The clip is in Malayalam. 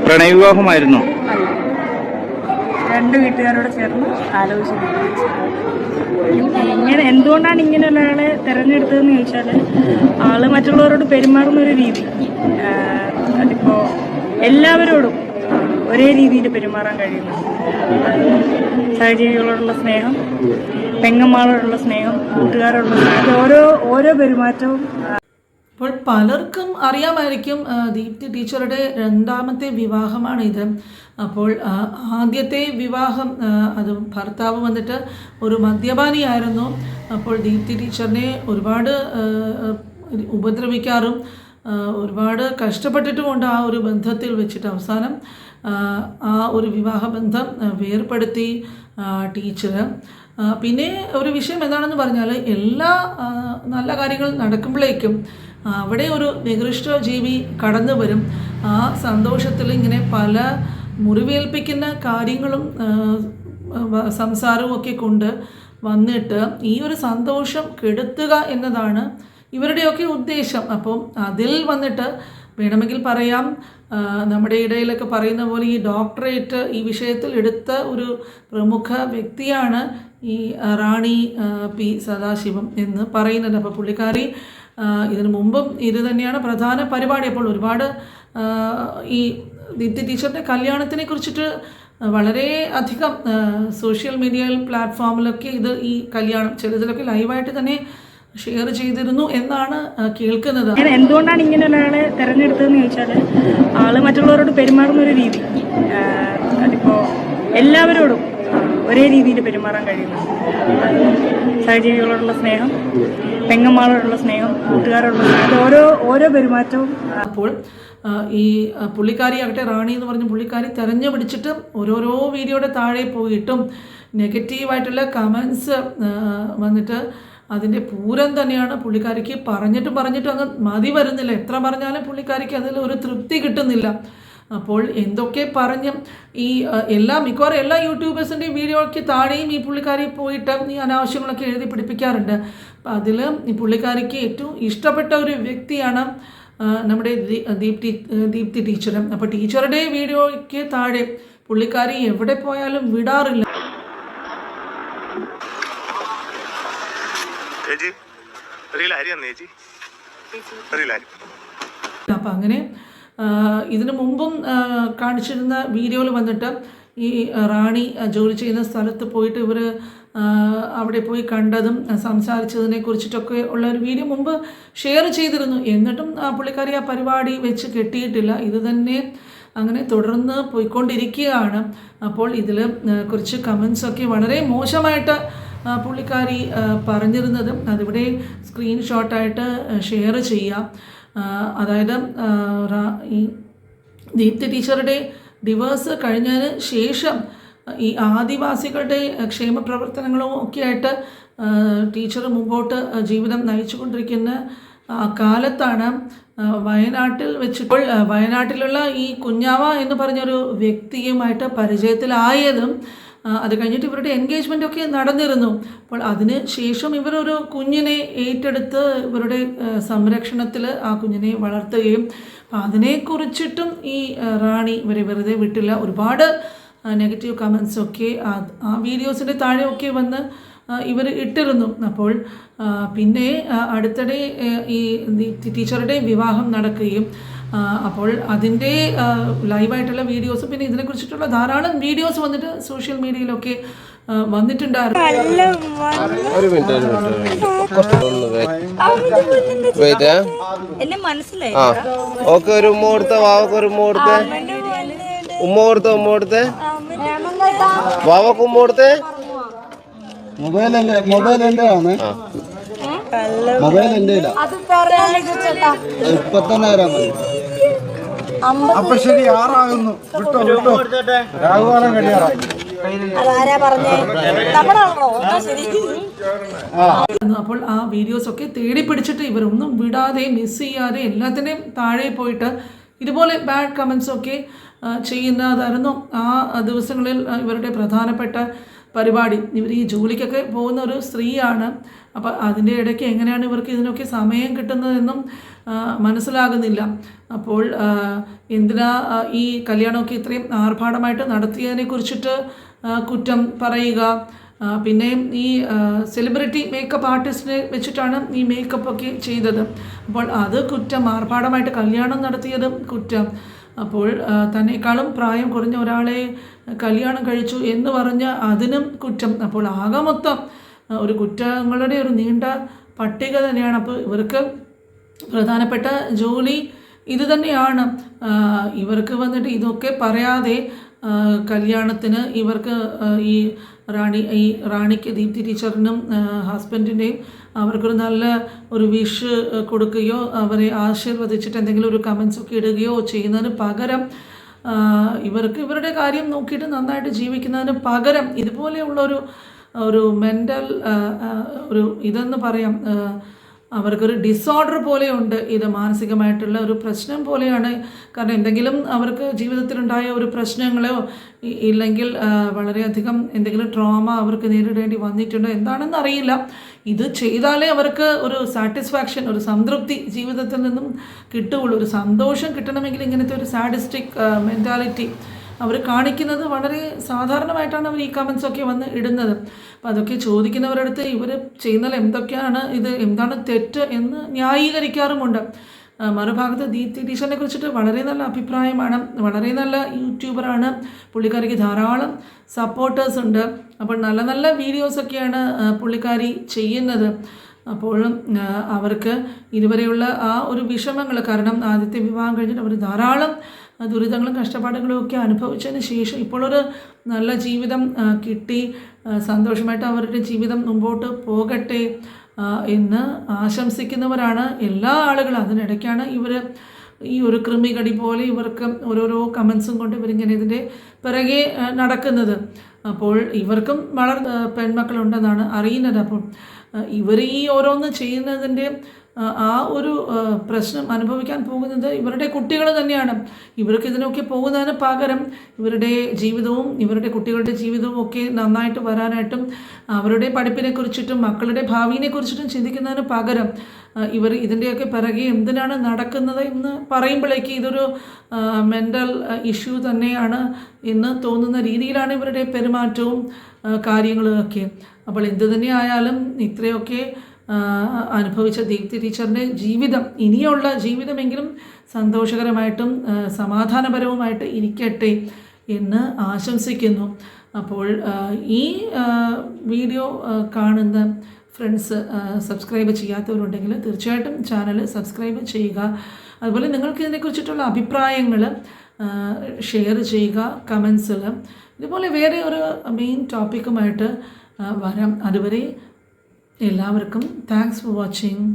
പ്രണയവിവാഹമായിരുന്നോ? രണ്ട് വീട്ടുകാരോട് ചേർന്ന് ആലോചിച്ച് ഇങ്ങനെ എന്തുകൊണ്ടാണ് ഇങ്ങനെ ഒരാളെ തിരഞ്ഞെടുത്തതെന്ന് ചോദിച്ചാൽ ആള് മറ്റുള്ളവരോട് പെരുമാറുന്ന ഒരു രീതി, അതിപ്പോൾ എല്ലാവരോടും ഒരേ രീതിയിൽ പെരുമാറാൻ കഴിയുന്നു. സഹജീവികളോടുള്ള സ്നേഹം, പെങ്ങന്മാരോടുള്ള സ്നേഹം, കൂട്ടുകാരോടുള്ള സ്നേഹം, ഓരോ പെരുമാറ്റവും. അപ്പോൾ പലർക്കും അറിയാമായിരിക്കും ദീപ്തി ടീച്ചറുടെ രണ്ടാമത്തെ വിവാഹമാണിത്. അപ്പോൾ ആദ്യത്തെ വിവാഹം അത് ഭർത്താവ് വന്നിട്ട് ഒരു മദ്യപാനിയായിരുന്നു. അപ്പോൾ ദീപ്തി ടീച്ചറിനെ ഒരുപാട് ഉപദ്രവിക്കാറും ഒരുപാട് കഷ്ടപ്പെട്ടിട്ടുമുണ്ട് ആ ഒരു ബന്ധത്തിൽ വെച്ചിട്ട്. അവസാനം ആ ഒരു വിവാഹബന്ധം വേർപ്പെടുത്തി ടീച്ചർ. പിന്നെ ഒരു വിഷയം എന്താണെന്ന് പറഞ്ഞാൽ എല്ലാ നല്ല കാര്യങ്ങൾ നടക്കുമ്പോഴേക്കും അവിടെ ഒരു നികൃഷ്ട ജീവി കടന്നു വരും. ആ സന്തോഷത്തിൽ ഇങ്ങനെ പല മുറിവേൽപ്പിക്കുന്ന കാര്യങ്ങളും സംസാരവും ഒക്കെ കൊണ്ട് വന്നിട്ട് ഈ ഒരു സന്തോഷം കെടുത്തുക എന്നതാണ് ഇവരുടെയൊക്കെ ഉദ്ദേശം. അപ്പം അതിൽ വന്നിട്ട് വേണമെങ്കിൽ പറയാം, നമ്മുടെ ഇടയിലൊക്കെ പറയുന്ന പോലെ ഈ ഡോക്ടറേറ്റ് ഈ വിഷയത്തിൽ എടുത്ത ഒരു പ്രമുഖ വ്യക്തിയാണ് ഈ റാണി പി സദാശിവം എന്ന് പറയുന്നത്. അപ്പോൾ പുള്ളിക്കാരി ഇതിനു മുമ്പും ഇത് തന്നെയാണ് പ്രധാന പരിപാടി. അപ്പോൾ ഒരുപാട് ഈ ദീപ്തി ടീച്ചറിൻ്റെ കല്യാണത്തിനെ കുറിച്ചിട്ട് വളരെ അധികം സോഷ്യൽ മീഡിയ പ്ലാറ്റ്ഫോമിലൊക്കെ ഈ കല്യാണം ചിലതിലൊക്കെ ലൈവായിട്ട് തന്നെ ഷെയർ ചെയ്തിരുന്നു എന്നാണ് കേൾക്കുന്നത്. എന്തുകൊണ്ടാണ് ഇങ്ങനെ ഒരാളെ തിരഞ്ഞെടുത്തതെന്ന് ചോദിച്ചാൽ ആള് മറ്റുള്ളവരോട് പെരുമാറുന്ന ഒരു രീതി, അതിപ്പോൾ എല്ലാവരോടും ഒരേ രീതിയിൽ പെരുമാറാൻ കഴിയുന്നു. സഹജീവികളോടുള്ള സ്നേഹം, പെങ്ങന്മാരോടുള്ള സ്നേഹം, കൂട്ടുകാരോടുള്ള സ്നേഹം, ഓരോ പെരുമാറ്റവും. അപ്പോൾ ഈ പുള്ളിക്കാരിയാകട്ടെ, റാണി എന്ന് പറഞ്ഞ പുള്ളിക്കാരി തെരഞ്ഞു പിടിച്ചിട്ട് ഓരോരോ വീഡിയോയുടെ താഴെ പോയിട്ടും നെഗറ്റീവായിട്ടുള്ള കമൻസ് വന്നിട്ട് അതിൻ്റെ പൂരം തന്നെയാണ്. പുള്ളിക്കാരിക്ക് പറഞ്ഞിട്ടും അങ്ങ് മതി വരുന്നില്ല. എത്ര പറഞ്ഞാലും പുള്ളിക്കാരിക്ക് അതിൽ ഒരു തൃപ്തി കിട്ടുന്നില്ല. അപ്പോൾ എന്തൊക്കെ പറഞ്ഞും ഈ മിക്കവാറും എല്ലാ യൂട്യൂബേഴ്സിൻ്റെയും വീഡിയോയ്ക്ക് താഴെയും ഈ പുള്ളിക്കാരി പോയിട്ട് ഈ അനാവശ്യങ്ങളൊക്കെ എഴുതി പിടിപ്പിക്കാറുണ്ട്. അപ്പം അതിൽ ഈ പുള്ളിക്കാരിക്ക് ഏറ്റവും ഇഷ്ടപ്പെട്ട ഒരു വ്യക്തിയാണ് നമ്മുടെ ദീപ്തി ടീച്ചറും. അപ്പോൾ ടീച്ചറുടെ വീഡിയോയ്ക്ക് താഴെ പുള്ളിക്കാരി എവിടെ പോയാലും വിടാറില്ല. അപ്പം അങ്ങനെ ഇതിനു മുമ്പും കാണിച്ചിരുന്ന വീഡിയോയിൽ വന്നിട്ട് ഈ റാണി ജോലി ചെയ്യുന്ന സ്ഥലത്ത് പോയിട്ട് ഇവർ അവിടെ പോയി കണ്ടതും സംസാരിച്ചതിനെ കുറിച്ചിട്ടൊക്കെ ഉള്ള ഒരു വീഡിയോ മുമ്പ് ഷെയർ ചെയ്തിരുന്നു. എന്നിട്ടും പുള്ളിക്കാരി ആ പരിപാടി വെച്ച് കെട്ടിയിട്ടില്ല. ഇത് തന്നെ അങ്ങനെ തുടർന്ന് പോയിക്കൊണ്ടിരിക്കുകയാണ്. അപ്പോൾ ഇതിൽ കുറച്ച് കമൻസൊക്കെ വളരെ മോശമായിട്ട് പുള്ളിക്കാരി പറഞ്ഞിരുന്നതും അതിവിടെ സ്ക്രീൻഷോട്ടായിട്ട് ഷെയർ ചെയ്യാം. അതായത് ഈ ദീപ്തി ടീച്ചറുടെ ഡിവേഴ്സ് കഴിഞ്ഞതിന് ശേഷം ഈ ആദിവാസികളുടെ ക്ഷേമ പ്രവർത്തനങ്ങളും ഒക്കെ ആയിട്ട് ടീച്ചർ മുമ്പോട്ട് ജീവിതം നയിച്ചുകൊണ്ടിരിക്കുന്ന കാലത്താണ് വയനാട്ടിൽ വെച്ചിപ്പോൾ വയനാട്ടിലുള്ള ഈ കുഞ്ഞാവ എന്ന് പറഞ്ഞൊരു വ്യക്തിയുമായിട്ട് പരിചയത്തിലായതും അത് കഴിഞ്ഞിട്ട് ഇവരുടെ എൻഗേജ്മെൻ്റ് ഒക്കെ നടന്നിരുന്നു. അപ്പോൾ അതിന് ശേഷം ഇവരൊരു കുഞ്ഞിനെ ഏറ്റെടുത്ത് ഇവരുടെ സംരക്ഷണത്തിൽ ആ കുഞ്ഞിനെ വളർത്തുകയും അപ്പം അതിനെക്കുറിച്ചിട്ടും ഈ റാണി ഇവരെ വെറുതെ വിട്ടില്ല. ഒരുപാട് നെഗറ്റീവ് കമൻസൊക്കെ ആ വീഡിയോസിൻ്റെ താഴെയൊക്കെ വന്ന് ഇവർ ഇട്ടിരുന്നു. അപ്പോൾ പിന്നെ അടുത്തിടെ ഈ ടീച്ചറുടെ വിവാഹം നടക്കുകയും അപ്പോൾ അതിൻ്റെ ലൈവായിട്ടുള്ള വീഡിയോസ് പിന്നെ ഇതിനെക്കുറിച്ചിട്ടുള്ള ധാരാളം വീഡിയോസ് വന്നിട്ട് സോഷ്യൽ മീഡിയയിലൊക്കെ വന്നിട്ടുണ്ടായിരുന്നു. ഒരു ഉമ്മ കൊടുത്ത വാവക്ക് ഒരു ഉമ്മ കൊടുത്തേ, ഉമ്മ കൊടുത്തേ വാവക്ക് ഉമ്മ കൊടുത്തേ. മൊബൈൽ എന്റെ ആണ്, മൊബൈൽ എന്റെ ഇപ്പൊ തന്നെ വരാൻ മതി. അപ്പൊ ശരി, ആറാകുന്നു. വിട്ടോ രാഘുകാലം കഴിയാറായി. അപ്പോൾ ആ വീഡിയോസൊക്കെ തേടി പിടിച്ചിട്ട് ഇവരൊന്നും വിടാതെ മിസ് ചെയ്യാതെ എല്ലാത്തിൻ്റെയും താഴെ പോയിട്ട് ഇതുപോലെ ബാഡ് കമൻസൊക്കെ ചെയ്യുന്നതായിരുന്നു ആ ദിവസങ്ങളിൽ ഇവരുടെ പ്രധാനപ്പെട്ട പരിപാടി. ഇവർ ഈ ജോലിക്കൊക്കെ പോകുന്ന ഒരു സ്ത്രീയാണ്. അപ്പോൾ അതിൻ്റെ ഇടയ്ക്ക് എങ്ങനെയാണ് ഇവർക്ക് ഇതിനൊക്കെ സമയം കിട്ടുന്നതെന്നും മനസ്സിലാകുന്നില്ല. അപ്പോൾ എന്തിനാ ഈ കല്യാണമൊക്കെ ഇത്രയും ആർഭാടമായിട്ട് നടത്തിയതിനെ കുറിച്ചിട്ട് കുറ്റം പറയുക. പിന്നെ ഈ സെലിബ്രിറ്റി മേക്കപ്പ് ആർട്ടിസ്റ്റിനെ വെച്ചിട്ടാണ് ഈ മേക്കപ്പൊക്കെ ചെയ്തത്. അപ്പോൾ അത് കുറ്റം. ആർഭാടമായിട്ട് കല്യാണം നടത്തിയതും കുറ്റം. അപ്പോൾ തന്നെക്കാളും പ്രായം കുറഞ്ഞ ഒരാളെ കല്യാണം കഴിച്ചു എന്ന് പറഞ്ഞ അതിനും കുറ്റം. അപ്പോൾ ആകെ മൊത്തം ഒരു കുറ്റങ്ങളുടെ ഒരു നീണ്ട പട്ടിക തന്നെയാണ്. അപ്പോൾ ഇവർക്ക് പ്രധാനപ്പെട്ട ജോലി ഇത് തന്നെയാണ്. ഇവർക്ക് വന്നിട്ട് ഇതൊക്കെ പറയാതെ കല്യാണത്തിന് ഇവർക്ക് ഈ റാണിക്ക് ദീപ്തി ടീച്ചറിനും ഹസ്ബൻഡിൻ്റെയും അവർക്കൊരു നല്ല ഒരു വിഷ് കൊടുക്കുകയോ അവരെ ആശീർവദിച്ചിട്ട് എന്തെങ്കിലും ഒരു കമൻസൊക്കെ ഇടുകയോ ചെയ്യുന്നതിന് പകരം ഇവർക്ക് ഇവരുടെ കാര്യം നോക്കിയിട്ട് നന്നായിട്ട് ജീവിക്കുന്നതിന് പകരം ഇതുപോലെയുള്ളൊരു മെൻ്റൽ ഒരു ഇതെന്ന് പറയാം, അവർക്കൊരു ഡിസോർഡർ പോലെയുണ്ട്. ഇത് മാനസികമായിട്ടുള്ള ഒരു പ്രശ്നം പോലെയാണ്. കാരണം എന്തെങ്കിലും അവർക്ക് ജീവിതത്തിലുണ്ടായ ഒരു പ്രശ്നങ്ങളോ ഇല്ലെങ്കിൽ വളരെയധികം എന്തെങ്കിലും ട്രോമ അവർക്ക് നേരിടേണ്ടി വന്നിട്ടുണ്ടോ എന്താണെന്ന് അറിയില്ല. ഇത് ചെയ്താലേ അവർക്ക് ഒരു സാറ്റിസ്ഫാക്ഷൻ, ഒരു സംതൃപ്തി ജീവിതത്തിൽ നിന്നും കിട്ടുകയുള്ളൂ. ഒരു സന്തോഷം കിട്ടണമെങ്കിൽ ഇങ്ങനത്തെ ഒരു സാഡിസ്റ്റിക് മെൻറ്റാലിറ്റി അവർ കാണിക്കുന്നത് വളരെ സാധാരണമായിട്ടാണ് അവർ ഈ കമൻസൊക്കെ വന്ന് ഇടുന്നത്. അപ്പോൾ അതൊക്കെ ചോദിക്കുന്നവരുടെ അടുത്ത് ഇവർ ചെയ്യുന്നതിൽ എന്താണ് തെറ്റ് എന്ന് ന്യായീകരിക്കാറുമുണ്ട്. മറുഭാഗത്ത് ദീപ്തി ടീച്ചറിനെ കുറിച്ചിട്ട് വളരെ നല്ല അഭിപ്രായമാണ്. വളരെ നല്ല യൂട്യൂബറാണ്. പുള്ളിക്കാരിക്ക് ധാരാളം സപ്പോർട്ടേഴ്സ് ഉണ്ട്. അപ്പോൾ നല്ല നല്ല വീഡിയോസൊക്കെയാണ് പുള്ളിക്കാരി ചെയ്യുന്നത്. അപ്പോഴും അവർക്ക് ഇതുവരെയുള്ള ആ ഒരു വിഷമങ്ങൾ, കാരണം ആദ്യത്തെ വിവാഹം കഴിഞ്ഞിട്ട് അവർ ധാരാളം ദുരിതങ്ങളും കഷ്ടപ്പാടുകളും ഒക്കെ അനുഭവിച്ചതിന് ശേഷം ഇപ്പോഴൊരു നല്ല ജീവിതം കിട്ടി, സന്തോഷമായിട്ട് അവരുടെ ജീവിതം മുമ്പോട്ട് പോകട്ടെ എന്ന് ആശംസിക്കുന്നവരാണ് എല്ലാ ആളുകളും. അതിനിടയ്ക്കാണ് ഇവർ ഈ ഒരു കൃമികടി പോലെ ഇവർക്ക് ഓരോരോ കമൻസും കൊണ്ട് ഇവരിങ്ങനെ ഇതിൻ്റെ പിറകെ നടക്കുന്നത്. അപ്പോൾ ഇവർക്കും പെൺമക്കളുണ്ടെന്നാണ് അറിയുന്നത്. അപ്പോൾ ഇവർ ഈ ഓരോന്ന് ചെയ്യുന്നതിൻ്റെ ആ ഒരു പ്രശ്നം അനുഭവിക്കാൻ പോകുന്നത് ഇവരുടെ കുട്ടികൾ തന്നെയാണ്. ഇവർക്ക് ഇതിനൊക്കെ പോകുന്നതിന് പകരം ഇവരുടെ ജീവിതവും ഇവരുടെ കുട്ടികളുടെ ജീവിതവും ഒക്കെ നന്നായിട്ട് വരാനായിട്ടും അവരുടെ പഠിപ്പിനെക്കുറിച്ചിട്ടും മക്കളുടെ ഭാവിയെക്കുറിച്ചിട്ടും ചിന്തിക്കുന്നതിന് പകരം ഇവർ ഇതിൻ്റെയൊക്കെ പിറകെ എന്തിനാണ് നടക്കുന്നത് എന്ന് പറയുമ്പോഴേക്ക് ഇതൊരു മെൻ്റൽ ഇഷ്യൂ തന്നെയാണ് എന്ന് തോന്നുന്ന രീതിയിലാണ് ഇവരുടെ പെരുമാറ്റവും കാര്യങ്ങളുമൊക്കെ. അപ്പോൾ എന്തു തന്നെ ആയാലും ഇത്രയൊക്കെ അനുഭവിച്ച ദീപ്തി ടീച്ചറിൻ്റെ ജീവിതം, ഇനിയുള്ള ജീവിതമെങ്കിലും സന്തോഷകരമായിട്ടും സമാധാനപരവുമായിട്ട് ഇരിക്കട്ടെ എന്ന് ആശംസിക്കുന്നു. അപ്പോൾ ഈ വീഡിയോ കാണുന്ന ഫ്രണ്ട്സ് സബ്സ്ക്രൈബ് ചെയ്യാത്തവരുണ്ടെങ്കിൽ തീർച്ചയായിട്ടും ചാനൽ സബ്സ്ക്രൈബ് ചെയ്യുക. അതുപോലെ നിങ്ങൾക്ക് ഇതിനെക്കുറിച്ചിട്ടുള്ള അഭിപ്രായങ്ങൾ ഷെയർ ചെയ്യുക കമൻസിൽ. ഇതുപോലെ വേറെ ഒരു മെയിൻ ടോപ്പിക്കുമായിട്ട് വരാം. അതുവരെ എല്ലാവർക്കും താങ്ക്സ് ഫോർ വാച്ചിങ്.